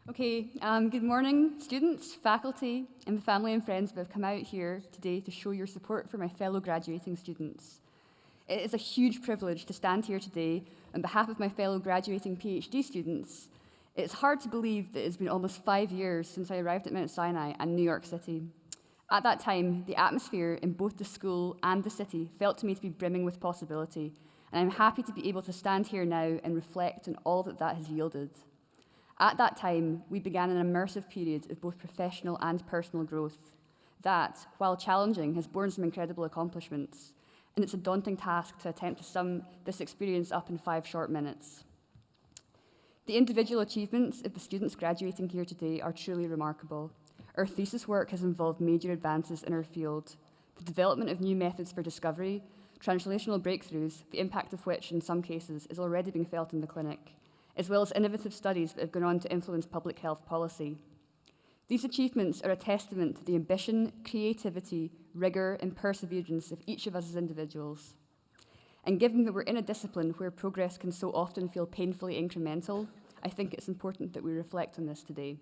Good morning, students, faculty, and the family and friends that have come out here today to show your support for my fellow graduating students. It is a huge privilege to stand here today on behalf of my fellow graduating PhD students. It's hard to believe that it's been almost 5 years since I arrived at Mount Sinai and New York City. At that time, the atmosphere in both the school and the city felt to me to be brimming with possibility, and I'm happy to be able to stand here now and reflect on all that has yielded. At that time, we began an immersive period of both professional and personal growth that, while challenging, has borne some incredible accomplishments, and it's a daunting task to attempt to sum this experience up in 5 short minutes. The individual achievements of the students graduating here today are truly remarkable. Our thesis work has involved major advances in our field, the development of new methods for discovery, translational breakthroughs, the impact of which, in some cases, is already being felt in the clinic, as well as innovative studies that have gone on to influence public health policy. These achievements are a testament to the ambition, creativity, rigor, and perseverance of each of us as individuals. And given that we're in a discipline where progress can so often feel painfully incremental, I think it's important that we reflect on this today.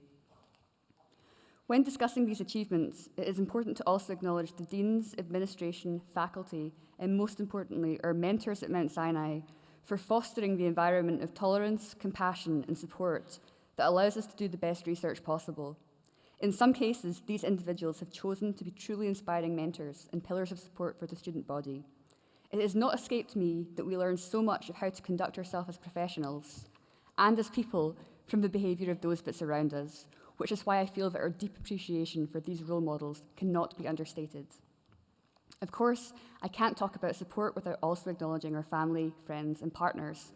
When discussing these achievements, it is important to also acknowledge the deans, administration, faculty, and most importantly, our mentors at Mount Sinai, for fostering the environment of tolerance, compassion, and support that allows us to do the best research possible. In some cases, these individuals have chosen to be truly inspiring mentors and pillars of support for the student body. It has not escaped me that we learn so much of how to conduct ourselves as professionals and as people from the behaviour of those that surround us, which is why I feel that our deep appreciation for these role models cannot be understated. Of course, I can't talk about support without also acknowledging our family, friends, and partners,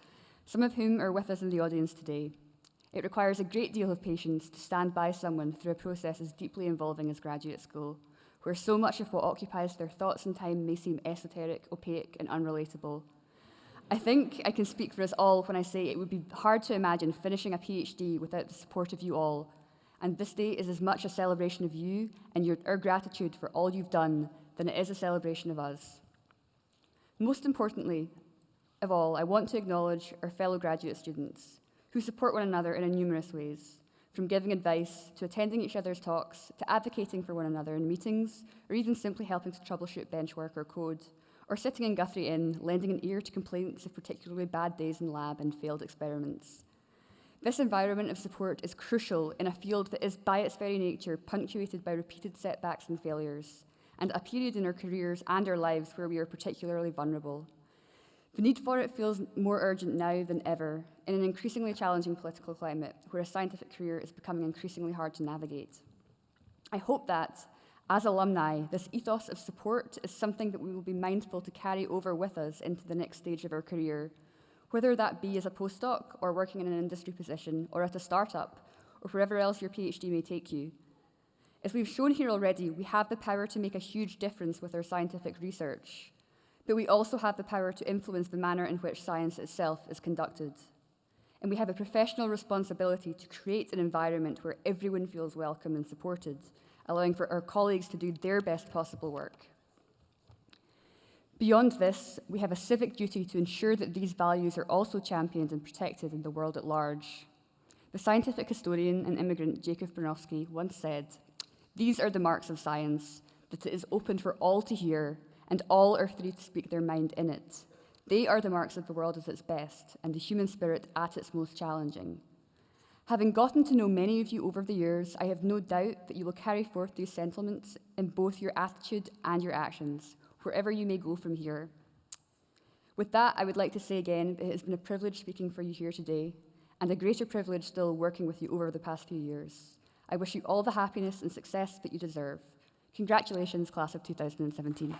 some of whom are with us in the audience today. It requires a great deal of patience to stand by someone through a process as deeply involving as graduate school, where so much of what occupies their thoughts and time may seem esoteric, opaque, and unrelatable. I think I can speak for us all when I say it would be hard to imagine finishing a PhD without the support of you all, and this day is as much a celebration of you and our gratitude for all you've done than it is a celebration of us. Most importantly of all, I want to acknowledge our fellow graduate students who support one another in numerous ways, from giving advice to attending each other's talks to advocating for one another in meetings, or even simply helping to troubleshoot benchwork or code, or sitting in Guthrie Inn, lending an ear to complaints of particularly bad days in lab and failed experiments. This environment of support is crucial in a field that is, by its very nature, punctuated by repeated setbacks and failures, and a period in our careers and our lives where we are particularly vulnerable. The need for it feels more urgent now than ever in an increasingly challenging political climate where a scientific career is becoming increasingly hard to navigate. I hope that, as alumni, this ethos of support is something that we will be mindful to carry over with us into the next stage of our career, whether that be as a postdoc or working in an industry position or at a startup or wherever else your PhD may take you. As we've shown here already, we have the power to make a huge difference with our scientific research, but we also have the power to influence the manner in which science itself is conducted. And we have a professional responsibility to create an environment where everyone feels welcome and supported, allowing for our colleagues to do their best possible work. Beyond this, we have a civic duty to ensure that these values are also championed and protected in the world at large. The scientific historian and immigrant Jacob Bronowski once said, "These are the marks of science, that it is open for all to hear, and all are free to speak their mind in it. They are the marks of the world at its best, and the human spirit at its most challenging." Having gotten to know many of you over the years, I have no doubt that you will carry forth these sentiments in both your attitude and your actions, wherever you may go from here. With that, I would like to say again that it has been a privilege speaking for you here today, and a greater privilege still working with you over the past few years. I wish you all the happiness and success that you deserve. Congratulations, class of 2017.